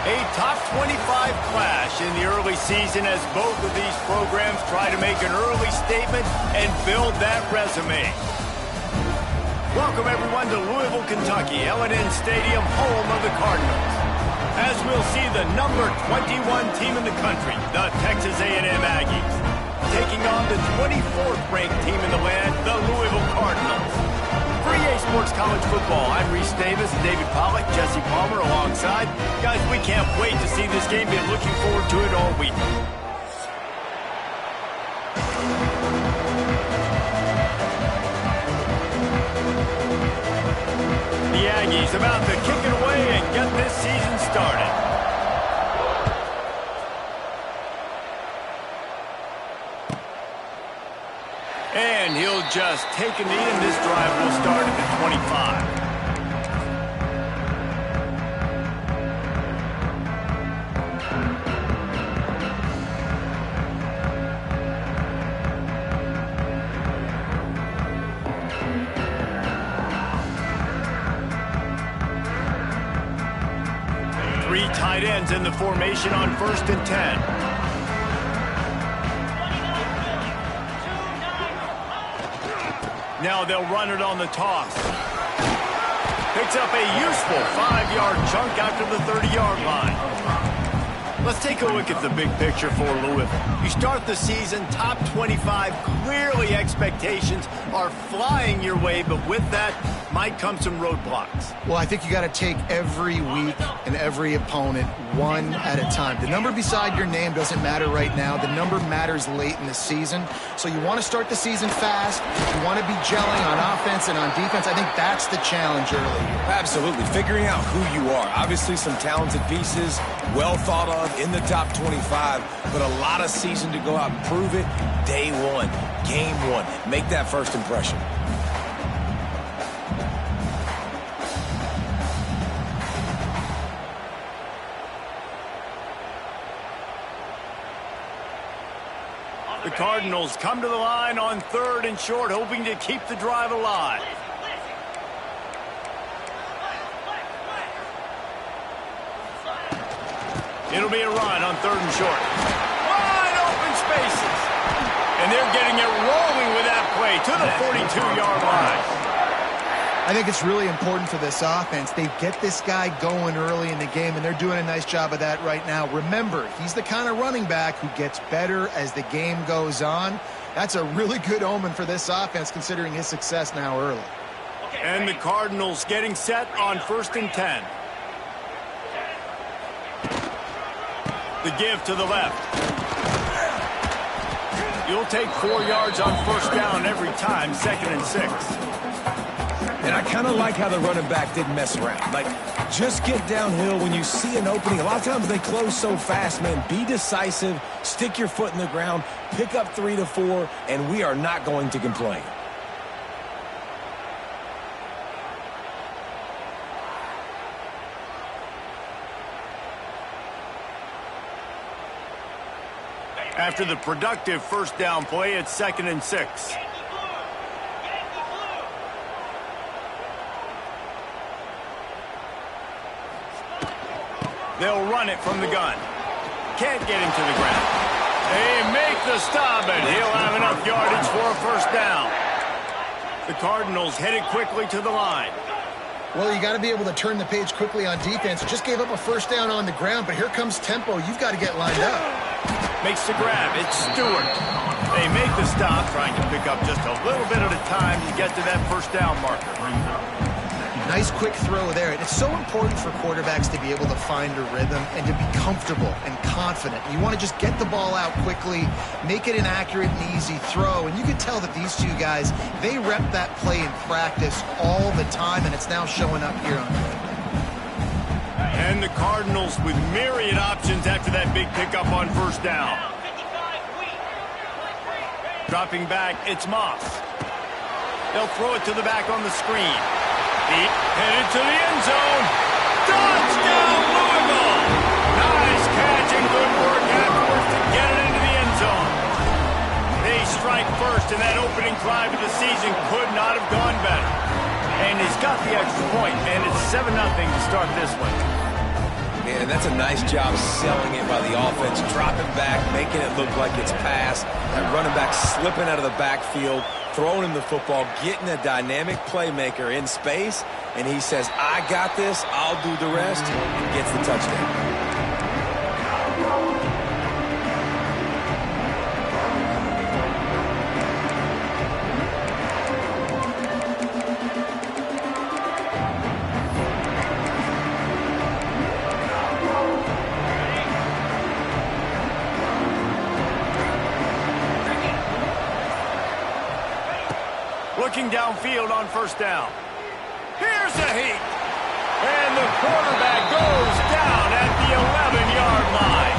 A top 25 clash in the early season as both of these programs try to make an early statement and build that resume. Welcome everyone to Louisville, Kentucky, L&N Stadium, home of the Cardinals. As we'll see the number 21 team in the country, the Texas A&M Aggies, taking on the 24th ranked team in the land, the Louisville Cardinals. For EA Sports College Football, I'm Reese Davis, David Pollack, Jesse Palmer alongside. Guys, we can't wait to see this game. Been looking forward to it all week. The Aggies about to kick it away and get this season started. And he'll just take a knee, and this drive will start at the 25. Three tight ends in the formation on 1st and 10. Now they'll run it on the toss. Picks up a useful 5-yard chunk after the 30-yard line. Let's take a look at the big picture for Louisville. You start the season top 25. Clearly expectations are flying your way, but with that might come some roadblocks. Well, I think you got to take every week and every opponent one at a time. The number beside your name doesn't matter right now. The number matters late in the season. So you want to start the season fast. You want to be gelling on offense and on defense. I think that's the challenge early. Absolutely. Figuring out who you are. Obviously some talented pieces, well thought of in the top 25, but a lot of season to go out and prove it. Day one, game one. Make that first impression. The Cardinals come to the line on 3rd and short, hoping to keep the drive alive. It'll be a run on 3rd and short. Wide open spaces. And they're getting it rolling with that play to the 42-yard line. I think it's really important for this offense. They get this guy going early in the game, and they're doing a nice job of that right now. Remember, he's the kind of running back who gets better as the game goes on. That's a really good omen for this offense, considering his success now early. And the Cardinals getting set on 1st and 10. The give to the left. You'll take 4 yards on 1st down every time, 2nd and 6. And I kind of like how the running back didn't mess around. Like, just get downhill when you see an opening. A lot of times they close so fast, man. Be decisive, stick your foot in the ground, pick up 3 to 4, and we are not going to complain. After the productive 1st down play, it's 2nd and 6. They'll run it from the gun. Can't get him to the ground. They make the stop, and he'll have enough yardage for a 1st down. The Cardinals headed quickly to the line. Well, you got to be able to turn the page quickly on defense. Just gave up a 1st down on the ground, but here comes tempo. You've got to get lined up. Makes the grab. It's Stewart. They make the stop, trying to pick up just a little bit at a time to get to that 1st down marker. Nice quick throw there. And it's so important for quarterbacks to be able to find a rhythm and to be comfortable and confident. You want to just get the ball out quickly, make it an accurate and easy throw. And you can tell that these two guys, they rep that play in practice all the time, and it's now showing up here on film. And the Cardinals with myriad options after that big pickup on 1st down. Dropping back, it's Moss. They'll throw it to the back on the screen. Headed to the end zone. Touchdown, Louisville! Nice catch and good work afterwards to get it into the end zone. They strike first, and that opening drive of the season could not have gone better. And he's got the extra point, and it's 7-0 to start this one. Man, that's a nice job selling it by the offense, dropping back, making it look like it's pass. That running back slipping out of the backfield, throwing him the football, getting a dynamic playmaker in space, and he says, I got this, I'll do the rest, and gets the touchdown. Looking downfield on first down. Here's a heat. And the quarterback goes down at the 11-yard line.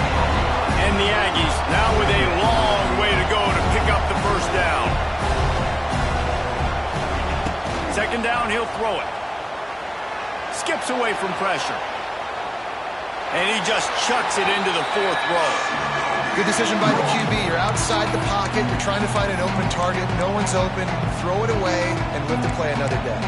And the Aggies now with a long way to go to pick up the first down. Second down, he'll throw it. Skips away from pressure. And he just chucks it into the fourth row. Good decision by the QB. You're outside the pocket. You're trying to find an open target. No one's open. Throw it away and live to play another day.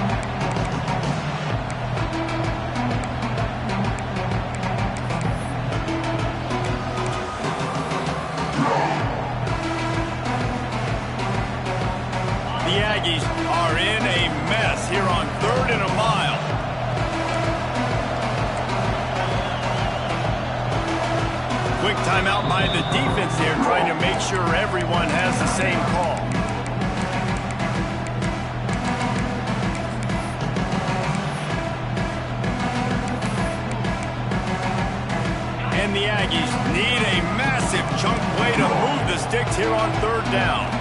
The Aggies are in a mess here on 3rd and a mile. Quick timeout by the defense there, trying to make sure everyone has the same call. And the Aggies need a massive chunk play to move the sticks here on 3rd down.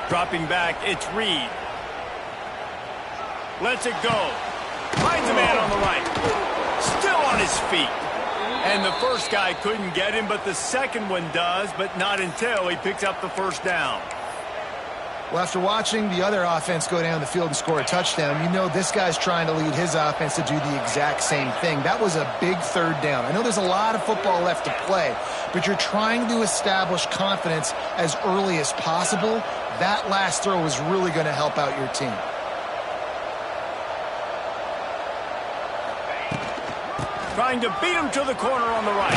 Dropping back, it's Reed. Lets it go. Finds a man on the right. Still on his feet. And the first guy couldn't get him, but the second one does, but not until he picks up the first down. Well, after watching the other offense go down the field and score a touchdown, you know this guy's trying to lead his offense to do the exact same thing. That was a big 3rd down. I know there's a lot of football left to play, but you're trying to establish confidence as early as possible. That last throw is really going to help out your team. Trying to beat him to the corner on the right.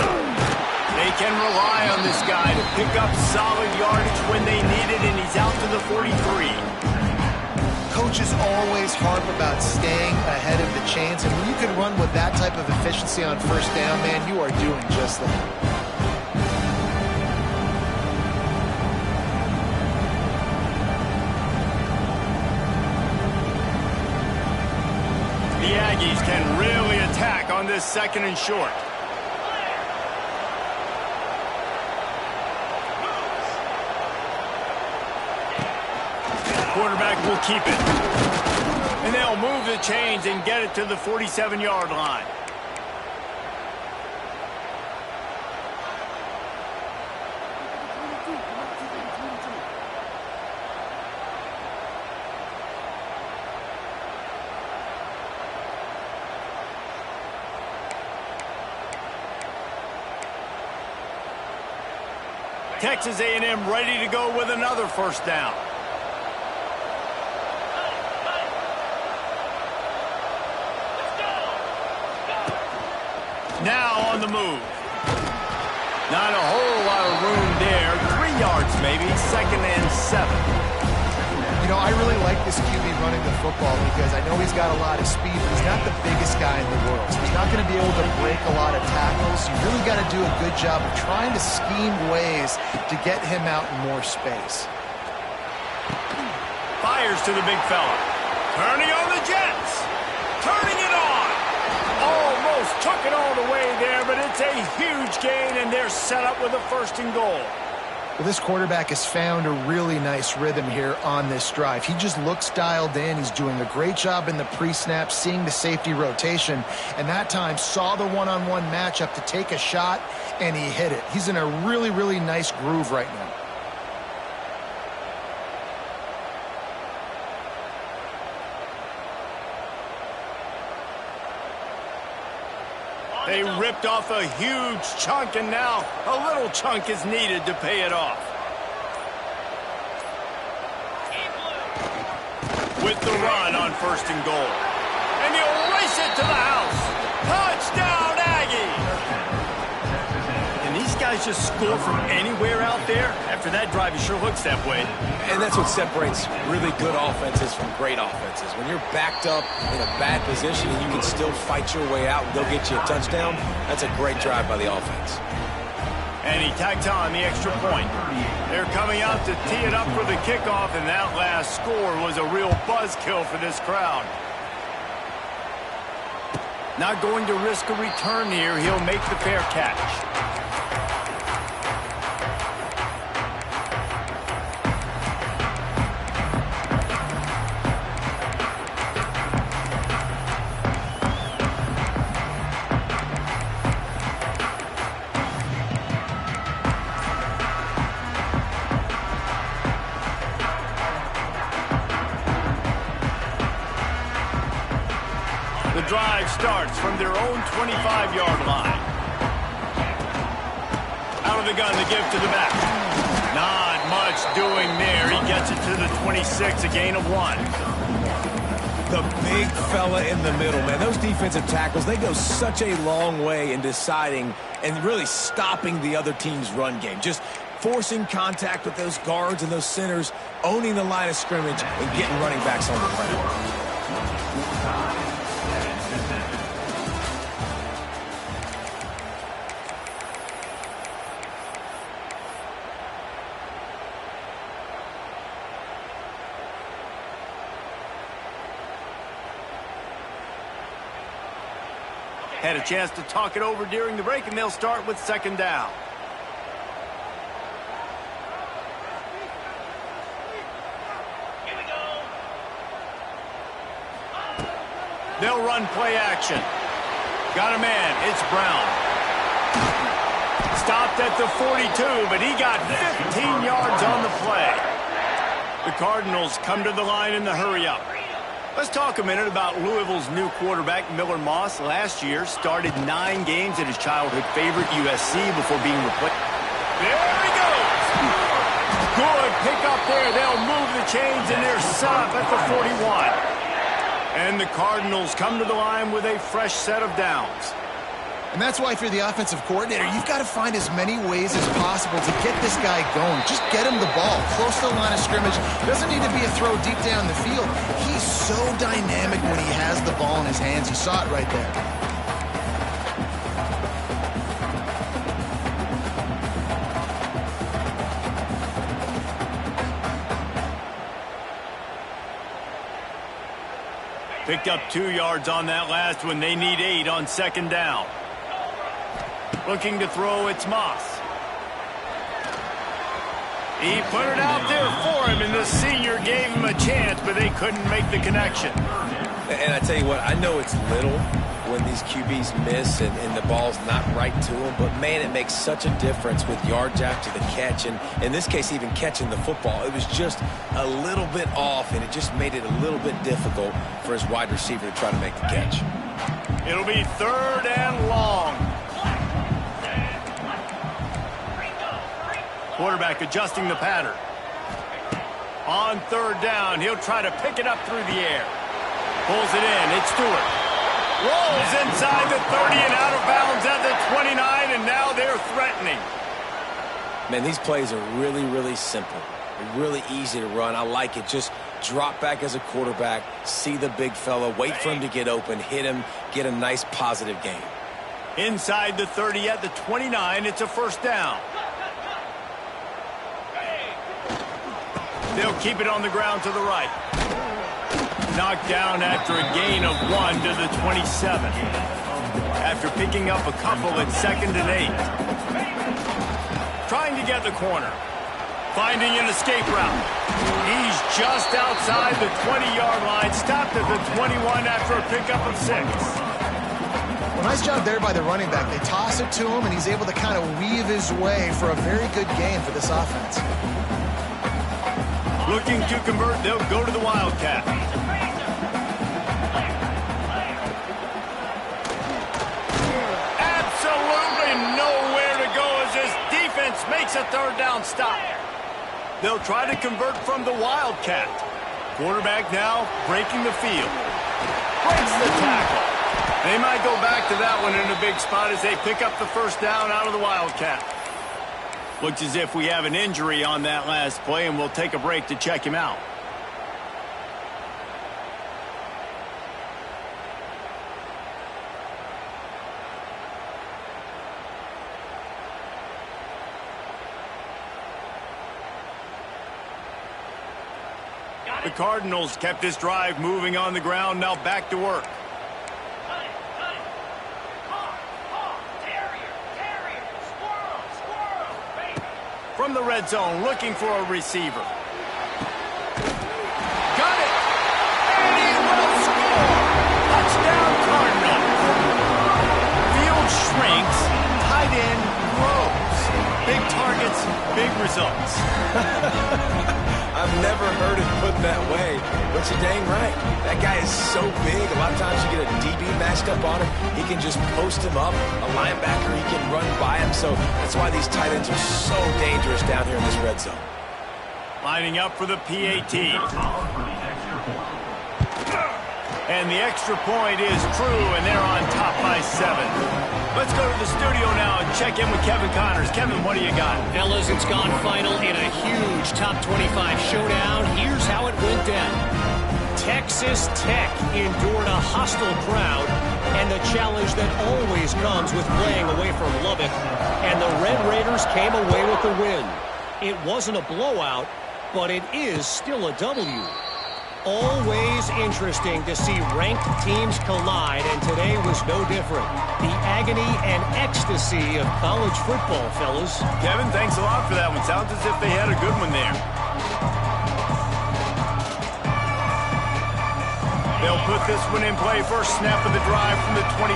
They can rely on this guy to pick up solid yardage when they need it, and he's out to the 43. Coaches always harp about staying ahead of the chains, and when you can run with that type of efficiency on first down, man, you are doing just that. The Aggies can really attack on this 2nd and short. Quarterback will keep it. And they'll move the chains and get it to the 47-yard line. Texas A&M ready to go with another first down. Now on the move. Not a whole lot of room there. 3 yards maybe, 2nd and 7. You know, I really like this QB running the football because I know he's got a lot of speed, but he's not the biggest guy in the world. So he's not going to be able to break a lot of tackles. You really got to do a good job of trying to scheme ways to get him out in more space. Fires to the big fella. Turning on the Jets. Turning it on. Almost took it all the way there, but it's a huge gain, and they're set up with a 1st and goal. Well, this quarterback has found a really nice rhythm here on this drive. He just looks dialed in. He's doing a great job in the pre-snap, seeing the safety rotation, and that time saw the one-on-one matchup to take a shot, and he hit it. He's in a really, really nice groove right now. They ripped off a huge chunk, and now a little chunk is needed to pay it off. With the run on 1st and goal. And he'll race it to the house. Touchdown, Aggie! And these guys just score from anywhere out there? After that drive, it sure looks that way. And that's what separates really good offenses from great offenses. When you're backed up in a bad position and you can still fight your way out and go get you a touchdown, that's a great drive by the offense. And he tacked on the extra point. They're coming out to tee it up for the kickoff, and that last score was a real buzzkill for this crowd. Not going to risk a return here. He'll make the fair catch. The drive starts from their own 25-yard line. Out of the gun to give to the back. Not much doing there. He gets it to the 26, a gain of 1. The big fella in the middle, man. Those defensive tackles, they go such a long way in deciding and really stopping the other team's run game. Just forcing contact with those guards and those centers, owning the line of scrimmage, and getting running backs on the ground. Had a chance to talk it over during the break, and they'll start with 2nd down. Here we go. They'll run play action. Got a man. It's Brown. Stopped at the 42, but he got 15 yards on the play. The Cardinals come to the line in the hurry-up. Let's talk a minute about Louisville's new quarterback, Miller Moss. Last year, started 9 games at his childhood favorite, USC, before being replaced. There he goes! Good pick up there. They'll move the chains, and they're set up at the 41. And the Cardinals come to the line with a fresh set of downs. And that's why if you're the offensive coordinator, you've got to find as many ways as possible to get this guy going. Just get him the ball close to the line of scrimmage. Doesn't need to be a throw deep down the field. He's so dynamic when he has the ball in his hands. You saw it right there. Picked up 2 yards on that last one. They need 8 on 2nd down. Looking to throw, it's Moss. He put it out there for him, and the senior gave him a chance, but they couldn't make the connection. And I tell you what, I know it's little when these QBs miss and the ball's not right to them, but man, it makes such a difference with yards after the catch, and in this case, even catching the football. It was just a little bit off, and it just made it a little bit difficult for his wide receiver to try to make the catch. It'll be 3rd and long. Quarterback adjusting the pattern. On 3rd down, he'll try to pick it up through the air. Pulls it in. It's Stewart. Rolls inside the 30 and out of bounds at the 29, and now they're threatening. Man, these plays are really, really simple. They're really easy to run. I like it. Just drop back as a quarterback, see the big fella, wait for him to get open, hit him, get a nice positive gain. Inside the 30 at the 29, it's a 1st down. They'll keep it on the ground to the right. Knocked down after a gain of 1 to the 27. After picking up a couple at 2nd and 8. Trying to get the corner. Finding an escape route. He's just outside the 20-yard line. Stopped at the 21 after a pickup of 6. Well, nice job there by the running back. They toss it to him, and he's able to kind of weave his way for a very good gain for this offense. Looking to convert, they'll go to the Wildcat. makes a third down stop. They'll try to convert from the Wildcat. Quarterback now breaking the field. Breaks the tackle. They might go back to that one in a big spot as they pick up the first down out of the Wildcat. Looks as if we have an injury on that last play, and we'll take a break to check him out. The Cardinals kept this drive moving on the ground, now back to work. From the red zone, looking for a receiver. Got it! And he will score! Touchdown, Cardinals! Field shrinks, tight end grows. Big targets, big results. I've never heard it put that way, but you're dang right. That guy is so big. A lot of times you get a DB matched up on him. He can just post him up. A linebacker, he can run by him. So that's why these tight ends are so dangerous down here in this red zone. Lining up for the PAT. And the extra point is true, and they're on top by 7. Let's go to the studio now and check in with Kevin Connors. Kevin, what do you got? Fellas, it's gone final in a huge top 25 showdown. Here's how it went down. Texas Tech endured a hostile crowd and the challenge that always comes with playing away from Lubbock. And the Red Raiders came away with the win. It wasn't a blowout, but it is still a W. Always interesting to see ranked teams collide, and today was no different. The agony and ecstasy of college football, fellas. Kevin, thanks a lot for that one. Sounds as if they had a good one there. They'll put this one in play. First snap of the drive from the 25.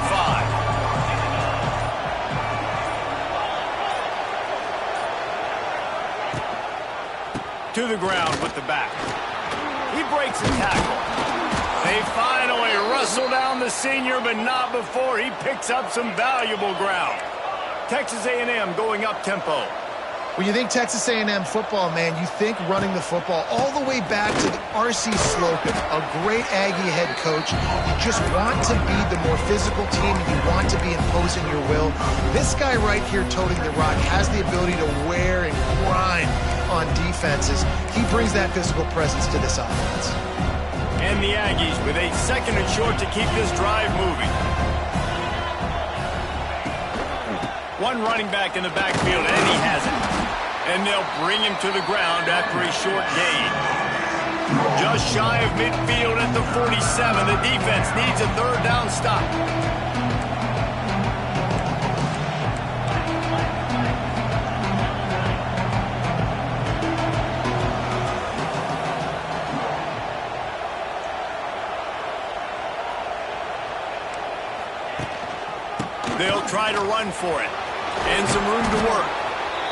To the ground with the back. He breaks a tackle. They finally wrestle down the senior, but not before he picks up some valuable ground. Texas A&M going up tempo. When you think Texas A&M football, man, you think running the football all the way back to R.C. Slocum, a great Aggie head coach. You just want to be the more physical team, and you want to be imposing your will. This guy right here toting the rock has the ability to wear and grind on defenses. He brings that physical presence to this offense. And the Aggies with a second and short to keep this drive moving. One running back in the backfield, and he has it. And they'll bring him to the ground after a short gain. Just shy of midfield at the 47. The defense needs a third down stop. They'll try to run for it. And some room to work.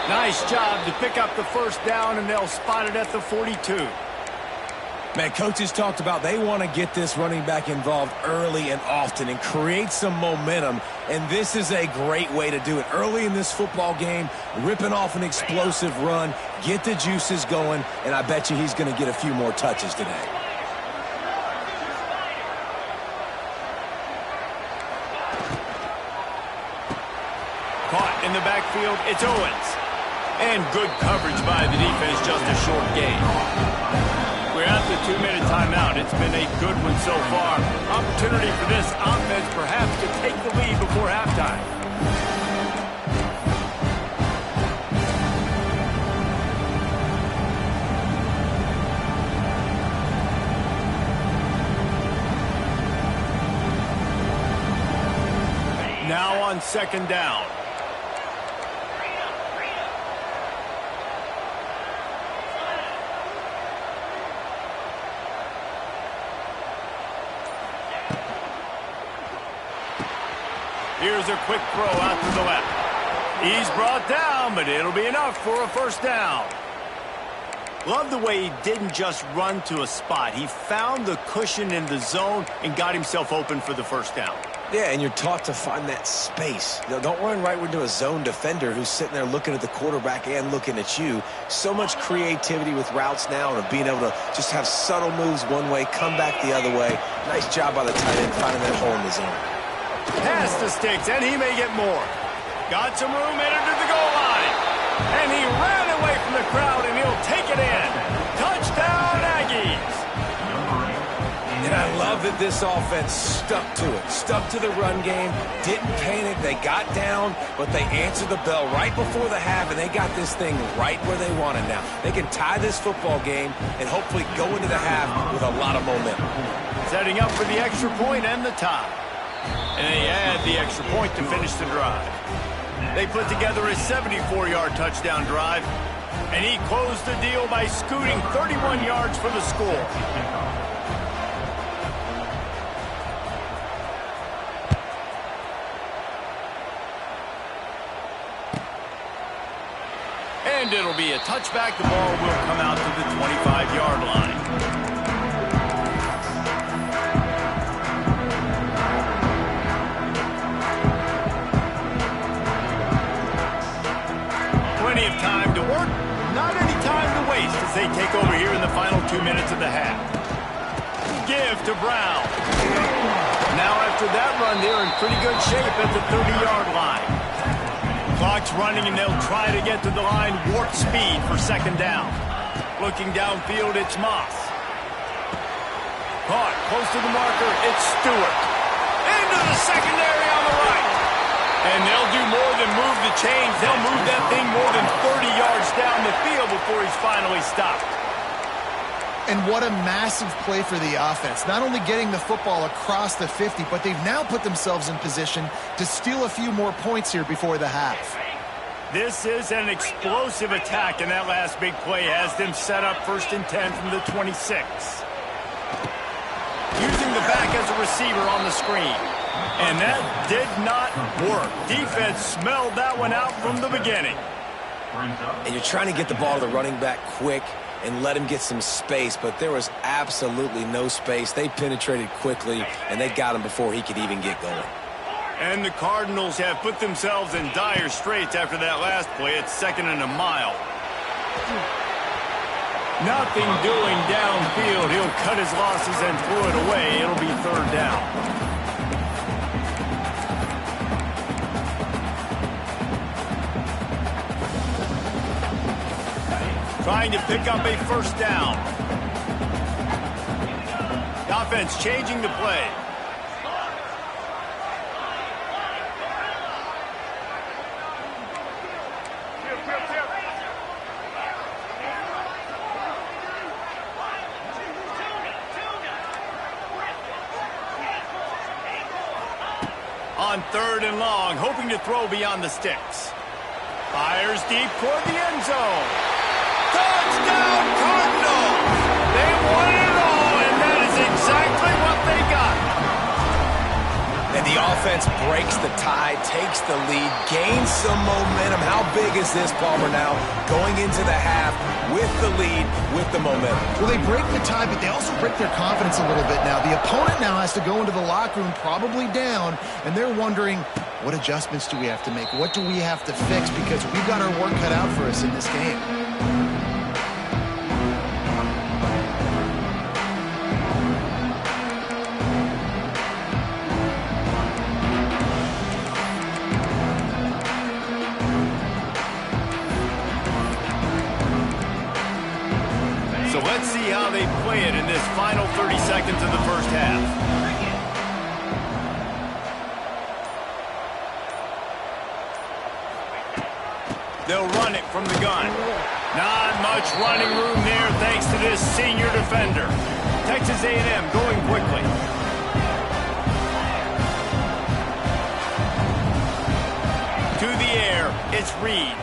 Nice job to pick up the first down, and they'll spot it at the 42. Man, coaches talked about they want to get this running back involved early and often and create some momentum, and this is a great way to do it. Early in this football game, ripping off an explosive run, get the juices going, and I bet you he's going to get a few more touches today. Caught in the backfield, it's Owens. And good coverage by the defense, just a short gain. We're at the 2-minute timeout. It's been a good one so far. Opportunity for this offense perhaps to take the lead before halftime. Now on second down. Here's a quick throw out to the left. He's brought down, but it'll be enough for a first down. Love the way he didn't just run to a spot. He found the cushion in the zone and got himself open for the first down. Yeah, and you're taught to find that space. Don't run right into a zone defender who's sitting there looking at the quarterback and looking at you. So much creativity with routes now and being able to just have subtle moves one way, come back the other way. Nice job by the tight end finding that hole in the zone. Pass the sticks, and he may get more. Got some room, entered to the goal line. And he ran away from the crowd, and he'll take it in. Touchdown, Aggies. And I love that this offense stuck to it, stuck to the run game, didn't panic. They got down, but they answered the bell right before the half, and they got this thing right where they want it now. They can tie this football game and hopefully go into the half with a lot of momentum. Setting up for the extra point and the tie. And they add the extra point to finish the drive. They put together a 74-yard touchdown drive, and he closed the deal by scooting 31 yards for the score. And it'll be a touchback. The ball will come out to the 25-yard line. Plenty of time to work, not any time to waste as they take over here in the final 2 minutes of the half. Give to Brown. Now after that run, they're in pretty good shape at the 30-yard line. Clock's running, and they'll try to get to the line warp speed for second down. Looking downfield, it's Moss. Caught close to the marker, it's Stewart. Into the secondary on the right. And they'll do more than move the chains. They'll move that thing more than 30 yards down the field before he's finally stopped. And what a massive play for the offense. Not only getting the football across the 50, but they've now put themselves in position to steal a few more points here before the half. This is an explosive attack, and that last big play has them set up 1st and 10 from the 26. Using the back as a receiver on the screen. And that did not work. Defense smelled that one out from the beginning. And you're trying to get the ball to the running back quick and let him get some space, but there was absolutely no space. They penetrated quickly, and they got him before he could even get going. And the Cardinals have put themselves in dire straits after that last play. It's 2nd and a mile. Nothing doing downfield. He'll cut his losses and throw it away. It'll be 3rd down. Trying to pick up a 1st down. The offense changing the play. On 3rd and long, hoping to throw beyond the sticks. Fires deep toward the end zone. Touchdown, Cardinals! They won it all, and that is exactly what they got. And the offense breaks the tie, takes the lead, gains some momentum. How big is this, Palmer, now? Going into the half with the lead, with the momentum. Well, they break the tie, but they also break their confidence a little bit now. The opponent now has to go into the locker room probably down, and they're wondering, what adjustments do we have to make? What do we have to fix? Because we've got our work cut out for us in this game. So let's see how they play it in this final 30 seconds of the first half. They'll run it from the gun. Not much running room there thanks to this senior defender. Texas A&M going quickly. To the air, it's Reed.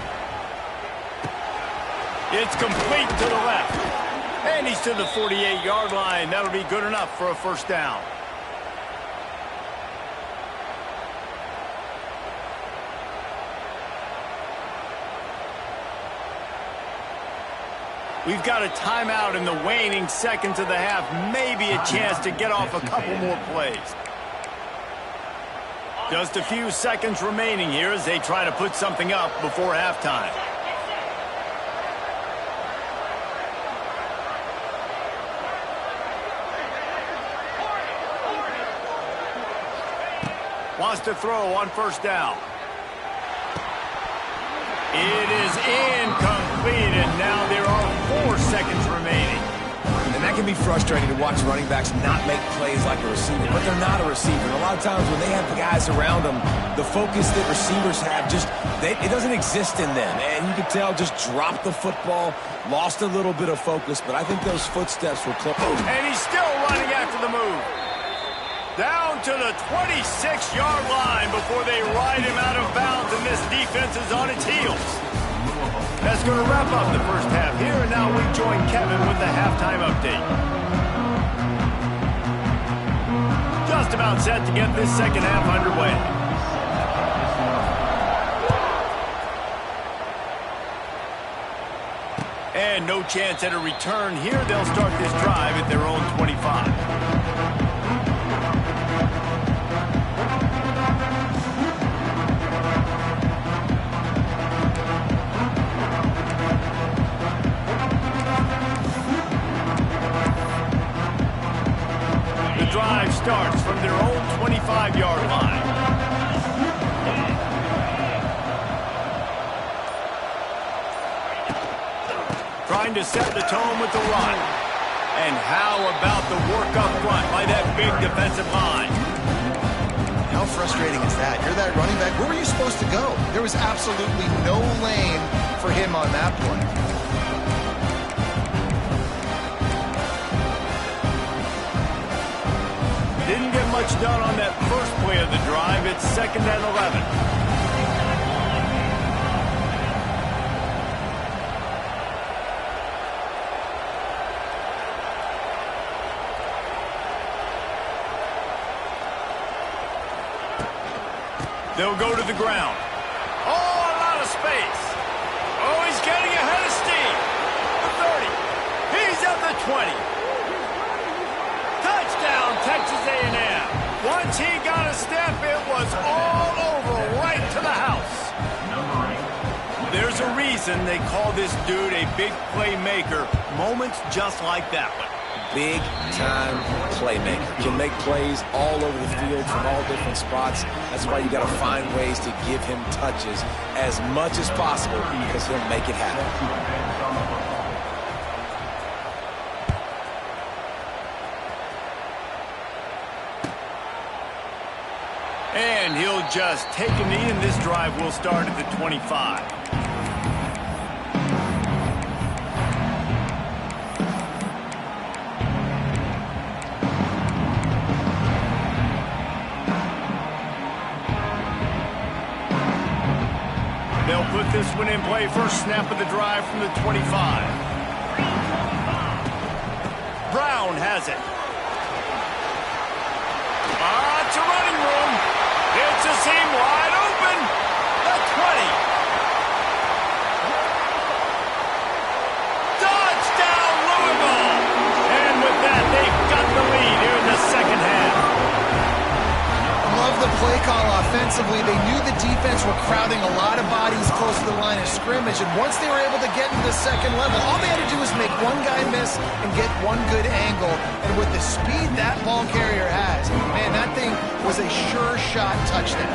It's complete to the left. And he's to the 48-yard line. That'll be good enough for a 1st down. We've got a timeout in the waning seconds of the half. Maybe a chance to get off a couple more plays. Just a few seconds remaining here as they try to put something up before halftime. Wants to throw on first down. It is incomplete, and now there are 4 seconds remaining. And that can be frustrating to watch running backs not make plays like a receiver, but they're not a receiver. And a lot of times when they have the guys around them, the focus that receivers have it doesn't exist in them. And you can tell just dropped the football, lost a little bit of focus, but I think those footsteps were close. And he's still running after the move. Down to the 26-yard line before they ride him out of bounds, and this defense is on its heels. That's going to wrap up the first half here, and now we join Kevin with the halftime update. Just about set to get this second half underway. And no chance at a return here. They'll start this drive at their own 25. Drive starts from their own 25-yard line. Trying to set the tone with the run. And how about the work up front by that big defensive line? How frustrating is that? You're that running back. Where were you supposed to go? There was absolutely no lane for him on that play. Didn't get much done on that first play of the drive. It's 2nd and 11. They'll go to the ground. Oh, a lot of space. Oh, he's getting ahead of steam. The 30. He's at the 20. Touchdown, Texas A&M. Once he got a step, it was all over, right to the house. There's a reason they call this dude a big playmaker. Moments just like that one. Big-time playmaker. Can make plays all over the field from all different spots. That's why you got to find ways to give him touches as much as possible because he'll make it happen. And he'll just take a knee, and this drive will start at the 25. They'll put this one in play. First snap of the drive from the 25. Brown has it. It's a running room. It's a seam wide open. The 20. Touchdown, Louisville. And with that, they've got the lead here in the second half. I love the play call offensively. They knew the defense were crowding a lot of bodies close to the line of scrimmage, and once they were able to get into the second level, all they had to do was make one guy miss and get one good angle. And with the speed that ball carrier has, man, that thing was a sure shot touchdown.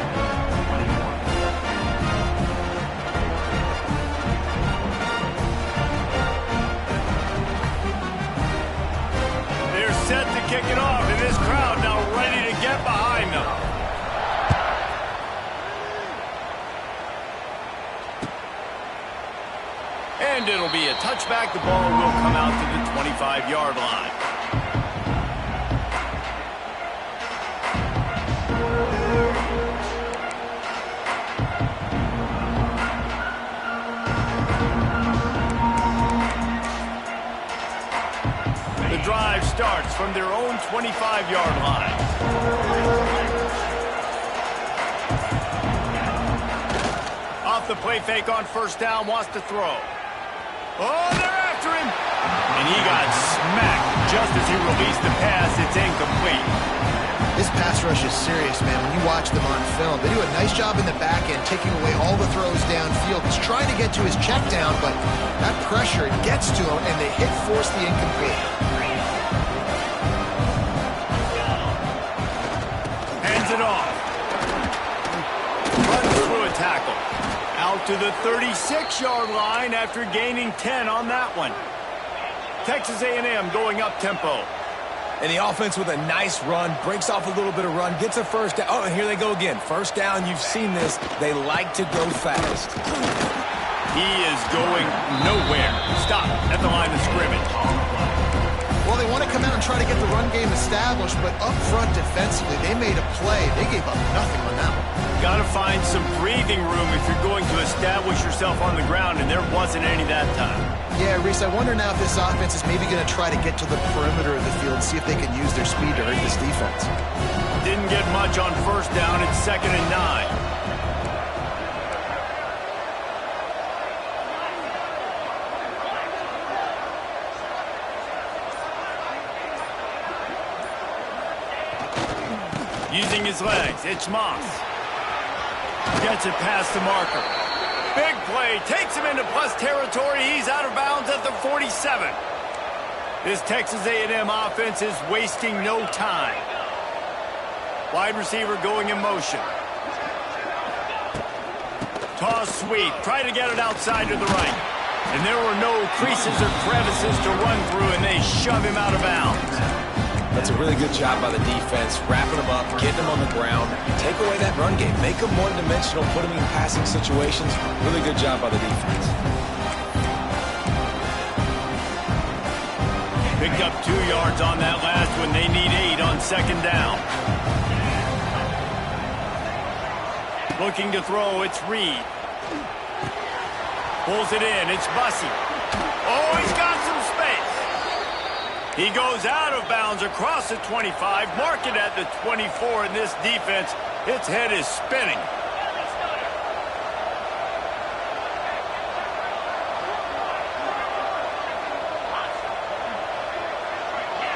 They're set to kick it off, and this crowd now ready to get behind them. And it'll be a touchback. The ball will come out to the 25-yard line. The drive starts from their own 25-yard line. Off the play fake on first down, wants to throw. Oh, they're after after him, and he got smacked just as he released the pass. It's incomplete. This pass rush is serious, man. When you watch them on film, they do a nice job in the back end, taking away all the throws downfield. He's trying to get to his check down, but that pressure gets to him, and they force the incomplete. Hands it off. Runs through a tackle. Out to the 36-yard line after gaining 10 on that one. Texas A&M going up tempo. And the offense with a nice run, breaks off a little bit of run, gets a first down. Oh, and here they go again. First down, you've seen this. They like to go fast. He is going nowhere. Stop at the line of scrimmage. Well, they want to come out and try to get the run game established, but up front defensively, they made a play. They gave up nothing on that one. Got to find some breathing room if you're going to establish yourself on the ground, and there wasn't any that time. Yeah, Reese, I wonder now if this offense is maybe going to try to get to the perimeter of the field and see if they can use their speed to hurt this defense. Didn't get much on first down. It's 2nd and 9. Using his legs, it's Moss. Gets it past the marker. Big play, takes him into plus territory. He's out of bounds at the 47. This Texas A&M offense is wasting no time. Wide receiver going in motion. Toss sweep, try to get it outside to the right. And there were no creases or crevices to run through, and they shove him out of bounds. That's a really good job by the defense, wrapping them up, getting them on the ground. Take away that run game. Make them one-dimensional, put them in passing situations. Really good job by the defense. Picked up 2 yards on that last one. They need 8 on 2nd down. Looking to throw, it's Reed. Pulls it in, it's Bussey. Oh, he's got some space. He goes out of bounds across the 25, mark it at the 24, and this defense, its head is spinning.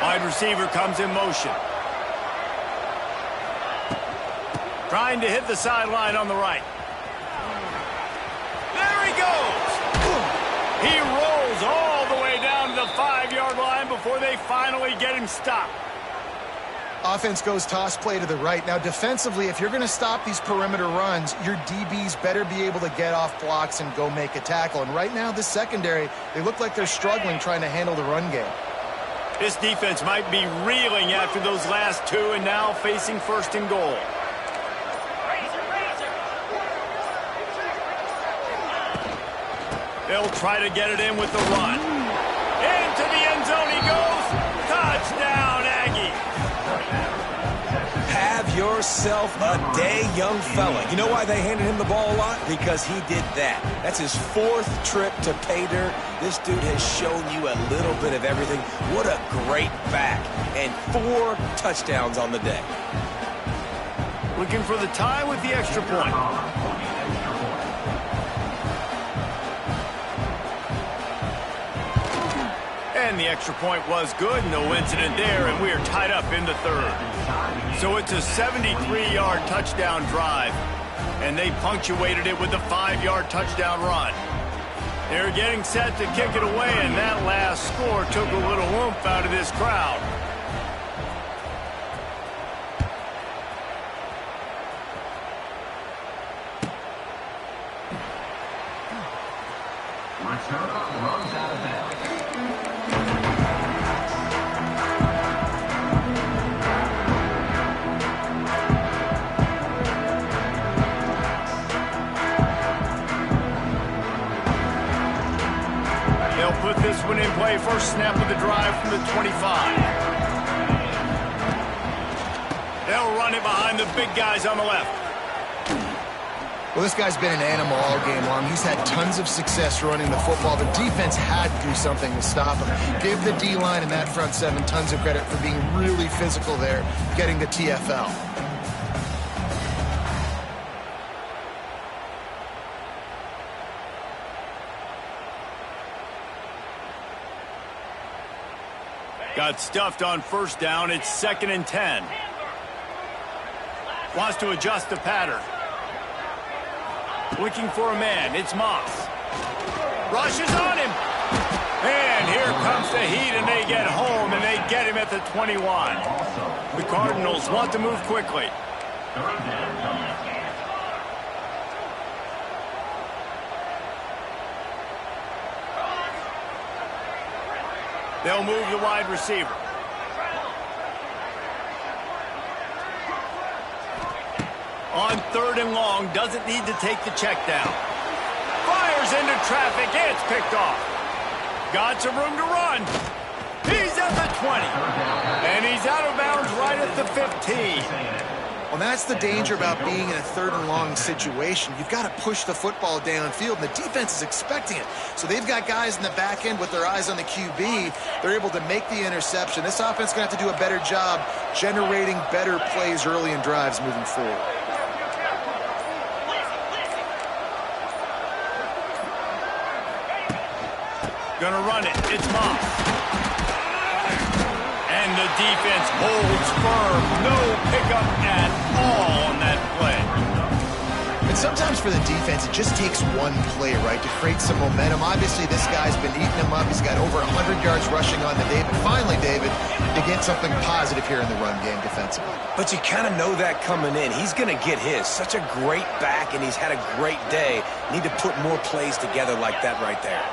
Wide receiver comes in motion. Trying to hit the sideline on the right. There he goes! He rolls all the way down to the 5-yard line before they finally get him stopped. Offense goes toss play to the right. Now, defensively, if you're going to stop these perimeter runs, your DBs better be able to get off blocks and go make a tackle. And right now, this secondary, they look like they're struggling trying to handle the run game. This defense might be reeling after those last 2 and now facing 1st and goal. They'll try to get it in with the run. Into the end zone he goes. Touchdown, Aggie. Have yourself a day, young fella. You know why they handed him the ball a lot? Because he did that. That's his 4th trip to pay dirt. This dude has shown you a little bit of everything. What a great back. And 4 touchdowns on the day. Looking for the tie with the extra point. And the extra point was good. No incident there, and we are tied up in the 3rd. So it's a 73-yard touchdown drive, and they punctuated it with a 5-yard touchdown run. They're getting set to kick it away, and that last score took a little oomph out of this crowd. Runs out of bounds. They'll put this one in play. First snap of the drive from the 25. They'll run it behind the big guys on the left. Well, this guy's been an animal all game long. He's had tons of success running the football. The defense had to do something to stop him. Give the D-line and that front 7 tons of credit for being really physical there, getting the TFL. Got stuffed on first down. It's 2nd and 10. Wants to adjust the pattern. Looking for a man. It's Moss. Rushes on him. And here comes the heat, and they get home, and they get him at the 21. The Cardinals want to move quickly. They'll move the wide receiver. On 3rd and long, doesn't need to take the check down. Fires into traffic, it's picked off. Got some room to run. He's at the 20. And he's out of bounds right at the 15. Well, that's the danger about being in a 3rd and long situation. You've got to push the football downfield, and the defense is expecting it. So they've got guys in the back end with their eyes on the QB. They're able to make the interception. This offense is going to have to do a better job generating better plays early in drives moving forward. Gonna run it. It's Moss. And the defense holds firm. No pickup at all on that play. And sometimes for the defense, it just takes one play, right, to create some momentum. Obviously, this guy's been eating him up. He's got over 100 yards rushing on to David. Finally, David, to get something positive here in the run game defensively. But you kind of know that coming in. He's going to get his. Such a great back, and he's had a great day. Need to put more plays together like that right there.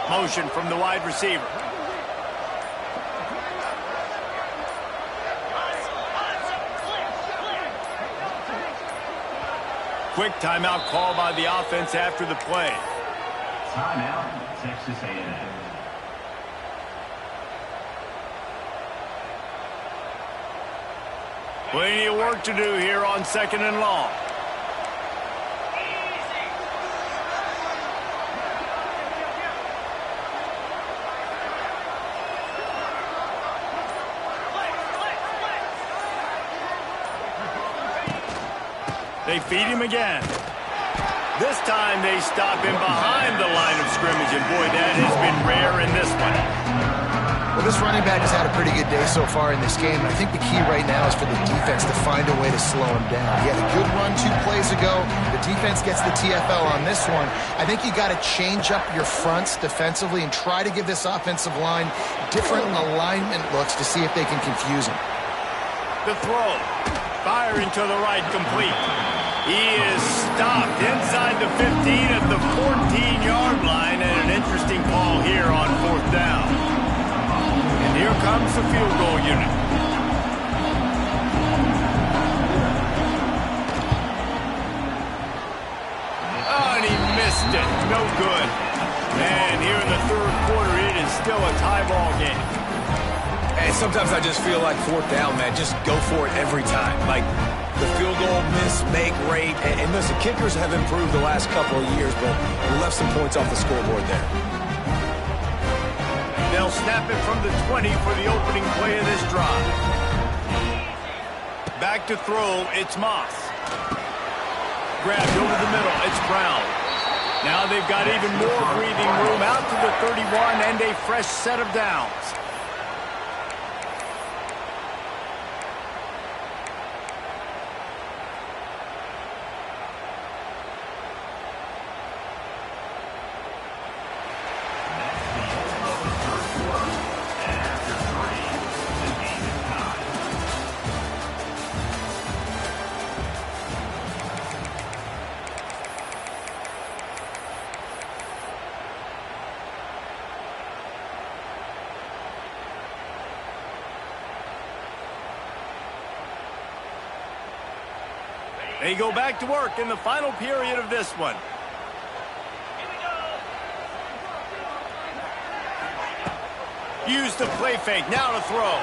Motion from the wide receiver. Quick timeout call by the offense after the play. Timeout, Texas A&M. Plenty of work to do here on 2nd and long. They feed him again. This time they stop him behind the line of scrimmage, and boy, that has been rare in this one. Well, this running back has had a pretty good day so far in this game, and I think the key right now is for the defense to find a way to slow him down. He had a good run 2 plays ago. The defense gets the TFL on this one. I think you got to change up your fronts defensively and try to give this offensive line different alignment looks to see if they can confuse him. The throw. Firing to the right, complete. He is stopped inside the 15 at the 14-yard line, and an interesting call here on 4th down. And here comes the field goal unit. Oh, and he missed it. No good. And here in the 3rd quarter, it is still a tie ball game. And sometimes I just feel like 4th down, man, just go for it every time. Like the field goal miss-make rate. And listen, kickers have improved the last couple of years, but we left some points off the scoreboard there. They'll snap it from the 20 for the opening play of this drive. Back to throw, it's Moss. Grabbed over the middle, it's Brown. Now they've got even more breathing room out to the 31 and a fresh set of downs. They go back to work in the final period of this one. Use the play fake, now to throw.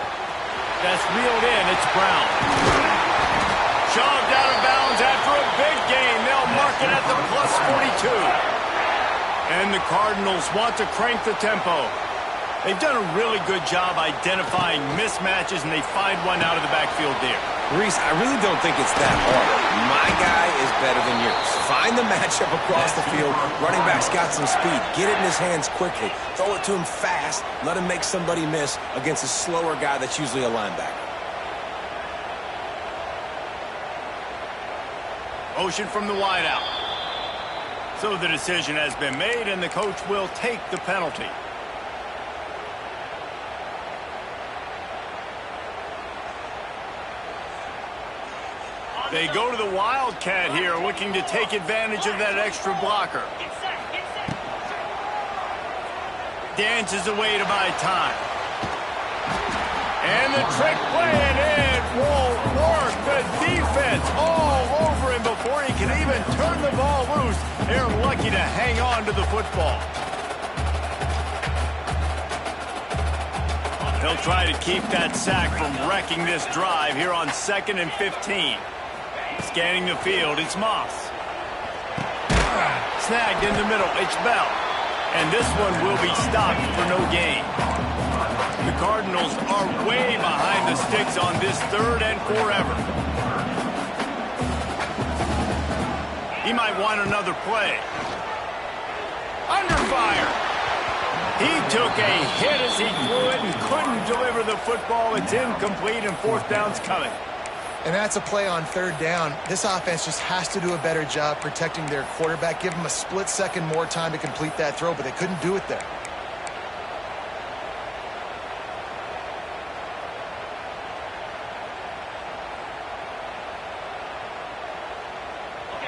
That's reeled in, it's Brown. Shoved out of bounds after a big gain. They'll mark it at the +42. And the Cardinals want to crank the tempo. They've done a really good job identifying mismatches, and they find one out of the backfield there. Reese, I really don't think it's that hard. My guy is better than yours. Find the matchup across the field. Running back's got some speed. Get it in his hands quickly. Throw it to him fast. Let him make somebody miss against a slower guy that's usually a linebacker. Motion from the wideout. So the decision has been made, and the coach will take the penalty. They go to the Wildcat here, looking to take advantage of that extra blocker. Dances away to buy time. And the trick play, and it won't work. The defense all over him before he can even turn the ball loose. They're lucky to hang on to the football. They'll try to keep that sack from wrecking this drive here on 2nd and 15. Scanning the field, it's Moss. Snagged in the middle, it's Bell. And this one will be stopped for no gain. The Cardinals are way behind the sticks on this 3rd and forever. He might want another play. Under fire. He took a hit as he threw it and couldn't deliver the football. It's incomplete and 4th down's coming. And that's a play on 3rd down. This offense just has to do a better job protecting their quarterback. Give him a split second more time to complete that throw, but they couldn't do it there.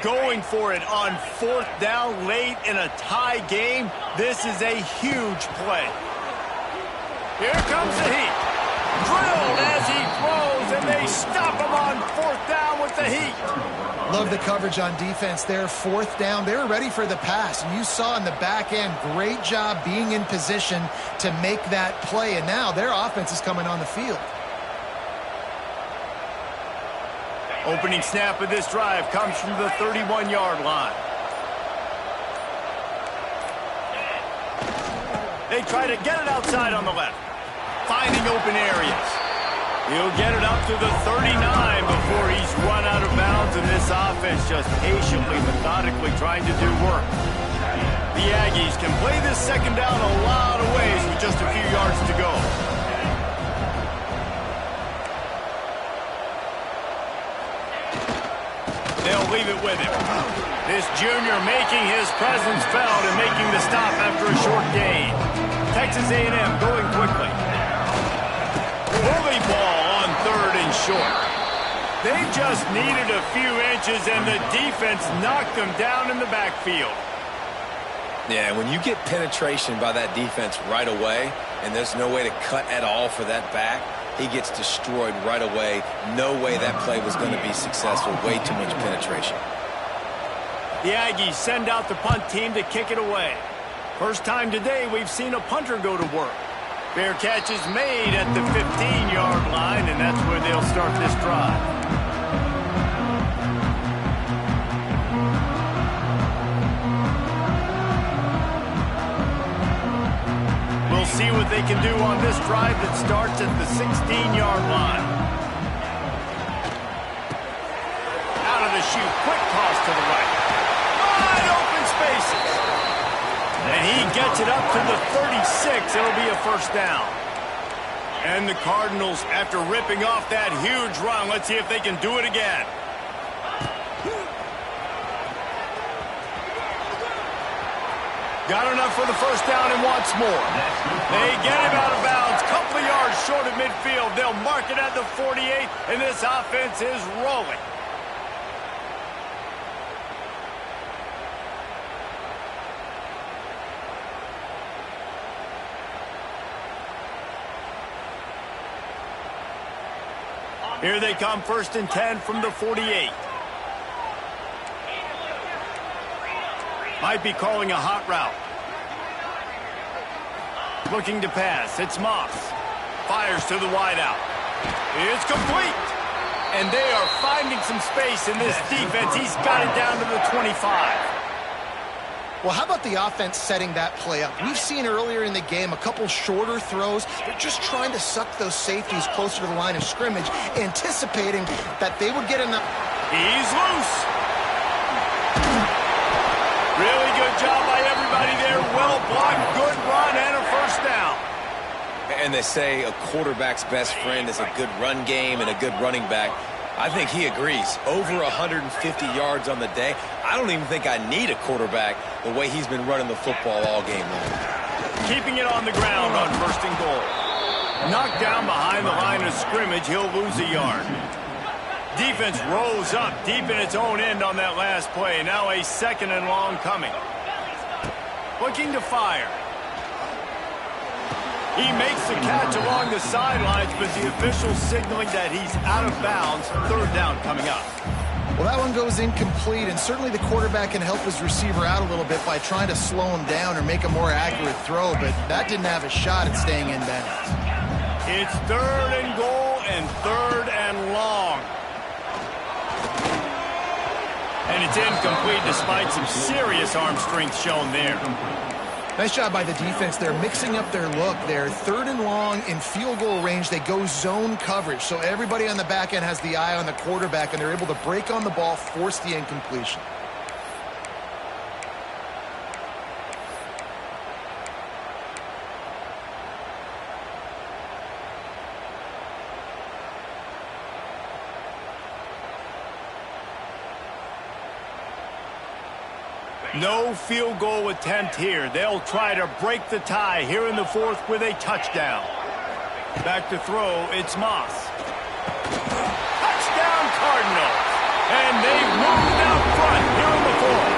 Going for it on 4th down late in a tie game. This is a huge play. Here comes the heat. Drilled as he throws, and they stop him on 4th down with the heat. Love the coverage on defense there. 4th down, they were ready for the pass. And you saw in the back end, great job being in position to make that play. And now their offense is coming on the field. Opening snap of this drive comes from the 31-yard line. They try to get it outside on the left. Finding open areas. He'll get it up to the 39 before he's run out of bounds, and this offense just patiently, methodically trying to do work. The Aggies can play this 2nd down a lot of ways with just a few yards to go. They'll leave it with him. This junior making his presence felt and making the stop after a short gain. Texas A&M going quickly. Bully ball on 3rd and short. They just needed a few inches, and the defense knocked them down in the backfield. Yeah, when you get penetration by that defense right away, and there's no way to cut at all for that back, he gets destroyed right away. No way that play was going to be successful. Way too much penetration. The Aggies send out the punt team to kick it away. First time today we've seen a punter go to work. Fair catch is made at the 15-yard line, and that's where they'll start this drive. We'll see what they can do on this drive that starts at the 16-yard line. Out of the chute, quick toss to the right. Wide open spaces. And he gets it up to the 36. It'll be a 1st down. And the Cardinals, after ripping off that huge run, let's see if they can do it again. Got enough for the 1st down and wants more. They get him out of bounds, couple of yards short of midfield. They'll mark it at the 48, and this offense is rolling. Here they come, 1st and 10 from the 48. Might be calling a hot route. Looking to pass. It's Moss. Fires to the wideout. It's complete. And they are finding some space in this defense. He's got it down to the 25. Well, how about the offense setting that play up? We've seen earlier in the game a couple shorter throws. They're just trying to suck those safeties closer to the line of scrimmage, anticipating that they would get enough. He's loose. Really good job by everybody there. Well blocked, good run, and a first down. And they say a quarterback's best friend is a good run game and a good running back. I think he agrees. Over 150 yards on the day. I don't even think I need a quarterback the way he's been running the football all game long. Keeping it on the ground on 1st and goal. Knocked down behind the line of scrimmage, he'll lose a yard. Defense rose up deep in its own end on that last play. Now a 2nd and long coming. Looking to fire. He makes the catch along the sidelines, but the official signaling that he's out of bounds. 3rd down coming up. Well, that one goes incomplete, and certainly the quarterback can help his receiver out a little bit by trying to slow him down or make a more accurate throw, but that didn't have a shot at staying in bounds. It's 3rd and goal and 3rd and long. And it's incomplete despite some serious arm strength shown there. Nice job by the defense. They're mixing up their look. They're 3rd and long in field goal range. They go zone coverage. So everybody on the back end has the eye on the quarterback, and they're able to break on the ball, force the incompletion. No field goal attempt here. They'll try to break the tie here in the 4th with a touchdown. Back to throw, it's Moss. Touchdown Cardinals! And they've moved out front here in the 4th.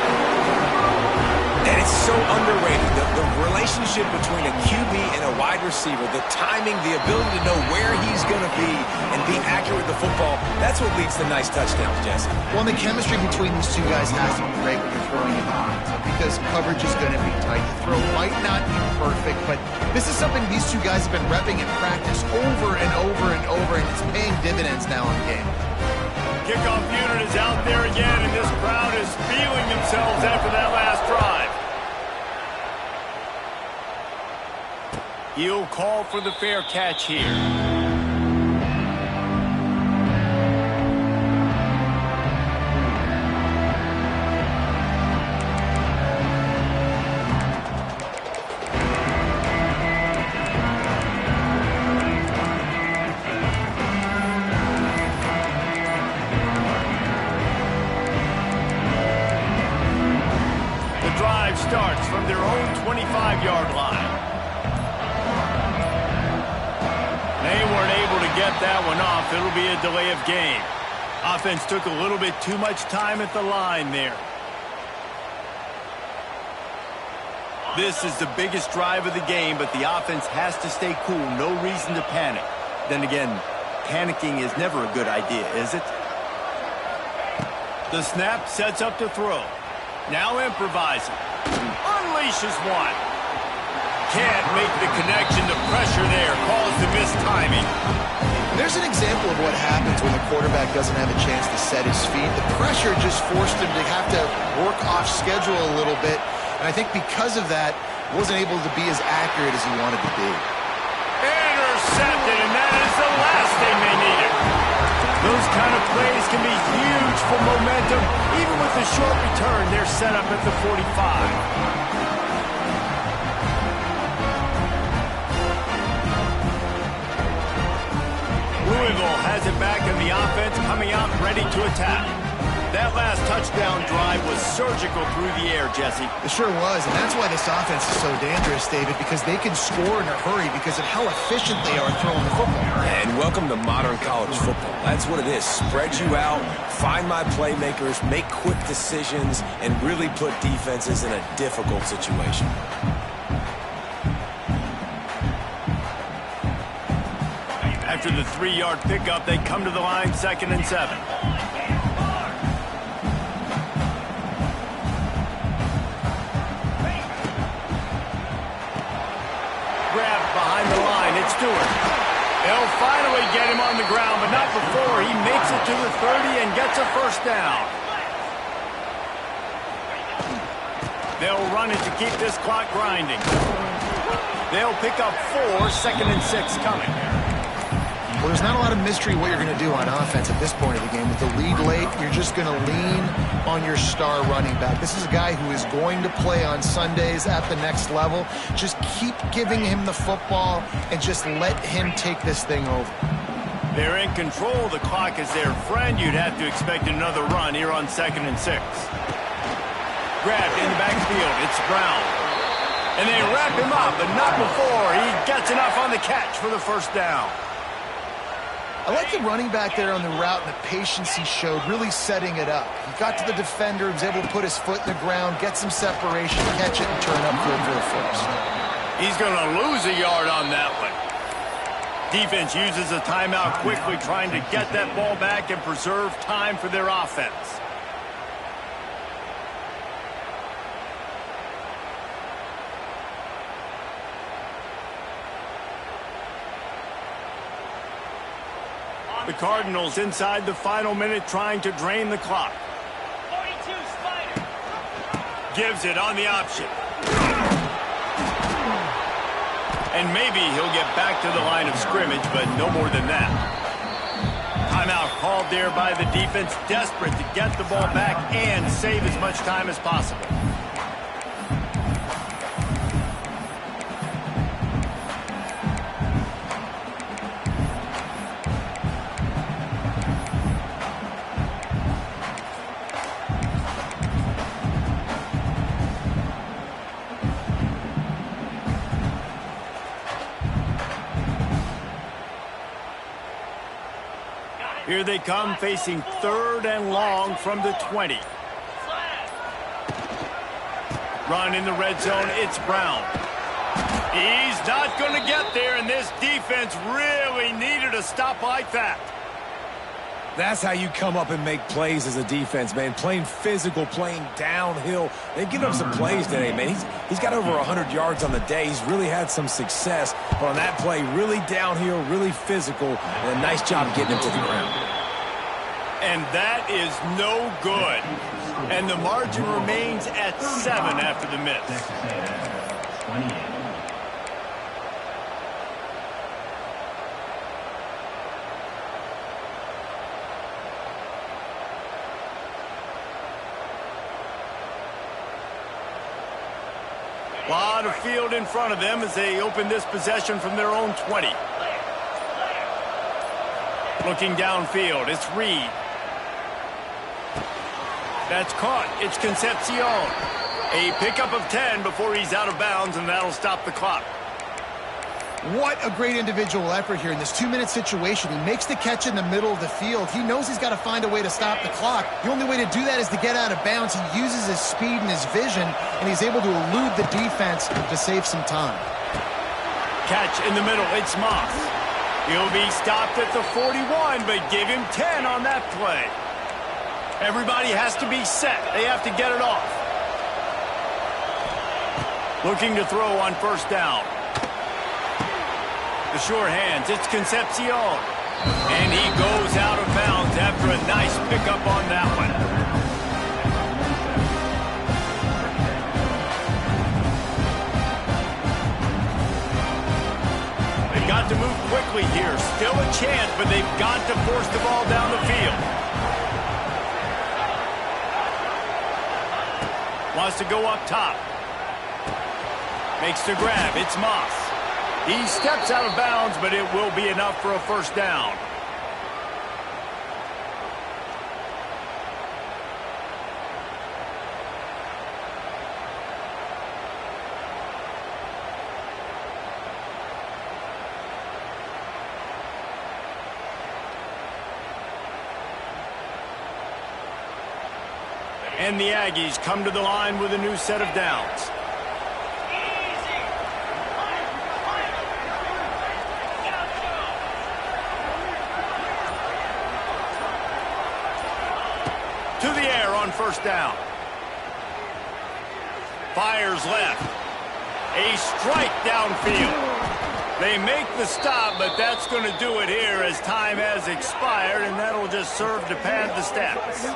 And it's so underrated. The relationship between a QB and a wide receiver, the timing, the ability to know where he's going to be and be accurate with the football, that's what leads to nice touchdowns, Jesse. Well, the chemistry between these two guys has to be great when you're throwing in the lines because coverage is going to be tight. The throw might not be perfect, but this is something these two guys have been repping in practice over and over and over, and it's paying dividends now in the game. Kickoff unit is out there again, and this crowd is feeling themselves after that last drive. He'll call for the fair catch here. The drive starts from their own 25-yard line. They weren't able to get that one off. It'll be a delay of game. Offense took a little bit too much time at the line there. This is the biggest drive of the game, but the offense has to stay cool. No reason to panic. Then again, panicking is never a good idea, is it? The snap sets up to throw. Now improvising. Unleashes one. Can't make the connection. The pressure there caused the missed timing. There's an example of what happens when the quarterback doesn't have a chance to set his feet. The pressure just forced him to have to work off schedule a little bit. And I think because of that, wasn't able to be as accurate as he wanted to be. Intercepted, and that is the last thing they needed. Those kind of plays can be huge for momentum. Even with the short return, they're set up at the 45. Louisville has it back in the offense, coming out ready to attack. That last touchdown drive was surgical through the air, Jesse. It sure was, and that's why this offense is so dangerous, David, because they can score in a hurry because of how efficient they are throwing the football. And welcome to modern college football. That's what it is. Spread you out, find my playmakers, make quick decisions, and really put defenses in a difficult situation. After the 3-yard pickup, they come to the line, 2nd and 7. Grabbed behind the line, it's Stewart. They'll finally get him on the ground, but not before he makes it to the 30 and gets a first down. They'll run it to keep this clock grinding. They'll pick up 4, 2nd and 6 coming. Well, there's not a lot of mystery what you're going to do on offense at this point of the game. With the lead late, you're just going to lean on your star running back. This is a guy who is going to play on Sundays at the next level. Just keep giving him the football and just let him take this thing over. They're in control. The clock is their friend. You'd have to expect another run here on 2nd and 6. Grabbed in the backfield. It's Brown. And they wrap him up, but not before he gets enough on the catch for the first down. I like the running back there on the route and the patience he showed, really setting it up. He got to the defender, was able to put his foot in the ground, get some separation, catch it, and turn upfield for the first. He's going to lose a yard on that one. Defense uses a timeout quickly, trying to get that ball back and preserve time for their offense. The Cardinals inside the final minute trying to drain the clock. 42 Spider. Gives it on the option. And maybe he'll get back to the line of scrimmage, but no more than that. Timeout called there by the defense, desperate to get the ball back and save as much time as possible. Here they come, facing 3rd and long from the 20. Run in the red zone, it's Brown. He's not going to get there, and this defense really needed a stop like that. That's how you come up and make plays as a defense, man. Playing physical, playing downhill. They've given up some plays today, man. He's got over 100 yards on the day. He's really had some success. But on that play, really downhill, really physical, and a nice job getting him to the ground. And that is no good. And the margin remains at 7 after the miss. Texas A&M, 28. A lot of field in front of them as they open this possession from their own 20. Looking downfield, it's Reed. That's caught. It's Concepcion. A pickup of 10 before he's out of bounds, and that'll stop the clock. What a great individual effort here in this 2-minute situation. He makes the catch in the middle of the field. He knows he's got to find a way to stop the clock. The only way to do that is to get out of bounds. He uses his speed and his vision, and he's able to elude the defense to save some time. Catch in the middle. It's Moss. He'll be stopped at the 41, but give him 10 on that play. Everybody has to be set. They have to get it off. Looking to throw on first down. The sure hands, it's Concepcion. And he goes out of bounds after a nice pickup on that one. They've got to move quickly here. Still a chance, but they've got to force the ball down the field. Wants to go up top. Makes the grab. It's Moss. He steps out of bounds, but it will be enough for a first down. And the Aggies come to the line with a new set of downs. To the air on first down. Fires left. A strike downfield. They make the stop, but that's going to do it here as time has expired, and that'll just serve to pad the stats.